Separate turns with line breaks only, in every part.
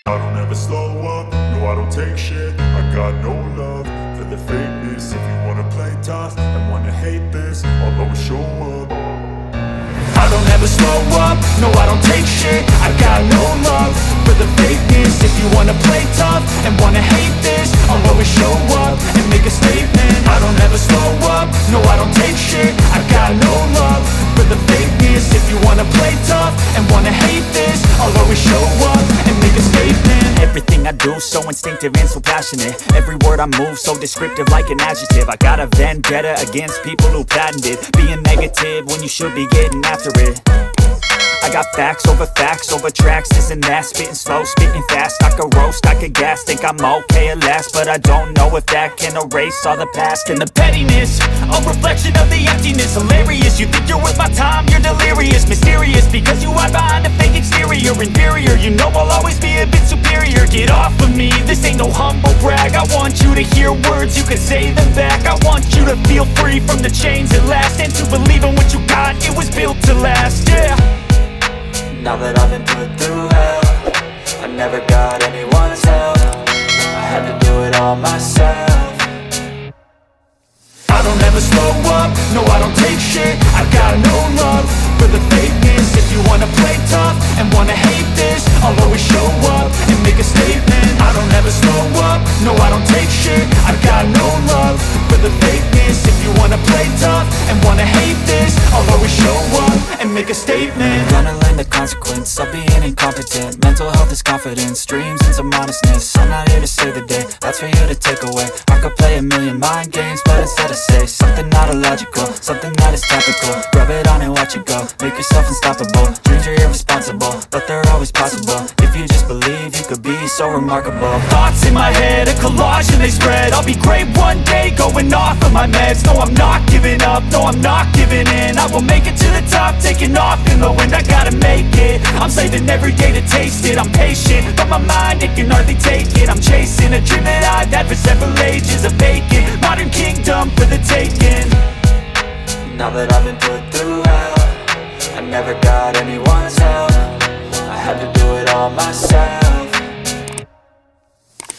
I don't ever slow up, no I don't take shit. I got no love for the fakeness. If you wanna play tough and wanna hate this, I'll always show up.
I don't ever slow up, no I don't take shit. I got no love for the fakeness. If you wanna play tough and wanna hate this, I'll always show up and make a statement. I don't ever slow up, no I don't take shit. I got no love for the fakeness. If you wanna play tough and wanna hate this, I'll always show up and make a statement.
Everything I do so instinctive and so passionate. Every word I move so descriptive like an adjective. I got a vendetta against people who patented being negative when you should be getting after it. I got facts over tracks, this and that. Spitting slow, spitting fast, I could roast, I could gas. Think I'm okay at last, but I don't know if that can erase all the past.
And the pettiness, a reflection of the emptiness. Hilarious, you think you're worth my time, you're delirious. Mysterious, because you hide behind a fake exterior. Inferior, you know I'll always be a bit superior. Get off of me, this ain't no humble brag. I want you to hear words, you can say them back. I want you to feel free from the chains at last, and to believe in what you got, it was built to last, yeah.
Now that I've been put through hell, I never got anyone's help. I had to do it all myself.
I don't ever slow up, no I don't take shit. I got no love for the fakeness. If you wanna play tough and wanna hate this, I'll always show up and make a statement. I don't ever slow up, no I don't take shit. I got no love for the fakeness. If you wanna play tough and wanna hate this, I'll always show up and make a statement.
Gonna learn the consequence of being incompetent. Mental health is confidence, dreams and some honestness. I'm not here to save the day, that's for you to take away. I could play a million mind games, but instead I say something not illogical, something that is topical. Rub it on and watch it go, make yourself unstoppable. Dreams are irresponsible, but they're always possible. If you just believe, you could be so remarkable.
Thoughts in my head, a collage and they spread. I'll be great one day, going off of my meds. No, I'm not giving up, no, I'm not giving in. I will make it to the top, taking off in the wind. I gotta make it, I'm saving every day to taste it. I'm patient, but my mind, it can hardly take it. I'm chasing a dream that I've had for several ages. A vacant, modern kingdom for the taking.
Now that I've been put through hell, I never got anyone's help. I had to do it all myself.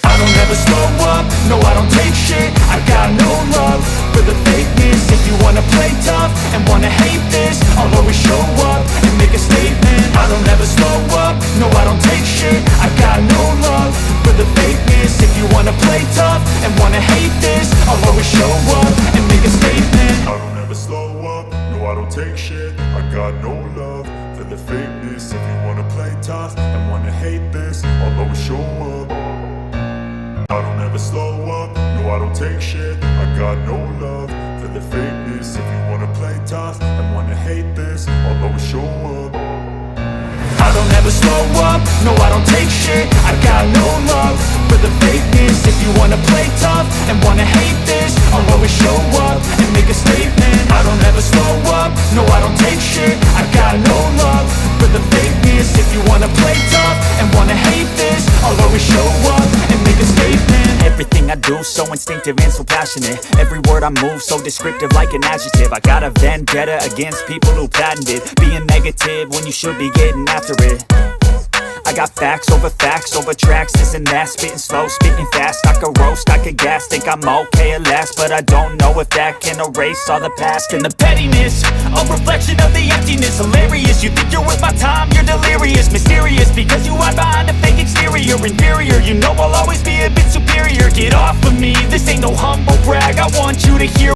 I don't ever slow up, no I don't take shit. I got no love for the fakeness. If you wanna play tough and wanna hate this, I'll always show up and make a statement. I don't ever slow up, no I don't take shit. I got no love for the fakeness. If you wanna play tough and wanna hate this, I'll always show up and make a statement.
I don't ever slow up, no I don't take shit. I got no love for the fakeness. If you wanna play tough and wanna hate this, I'll always show up. I don't ever slow up, no I don't take shit. I got no love for the fakeness. If you wanna play tough and wanna hate this, I'll always show up.
I don't ever slow up, no I don't take shit. I got no love for the fakeness. If you wanna play tough and wanna hate this, I'll always show up and make a statement. I don't ever slow up, no I don't take shit. I got no love for the fakeness. If you wanna play tough and wanna hate this, I'll always show up and make a statement.
Everything I do so instinctive and so passionate. Every word I move so descriptive like an adjective. I got a vendetta against people who patented being negative when you should be getting after it. I got facts over tracks, this and that. Spitting slow, spitting fast, I could roast, I could gas. Think I'm okay at last, but I don't know if that can erase all the past.
And the pettiness, a reflection of the emptiness. Hilarious, you think you're worth my time, you're delirious. Mysterious, because you hide behind a fake exterior. Inferior, you know I'll always be a bit superior. Get off of me, this ain't no humble brag. I want you to hear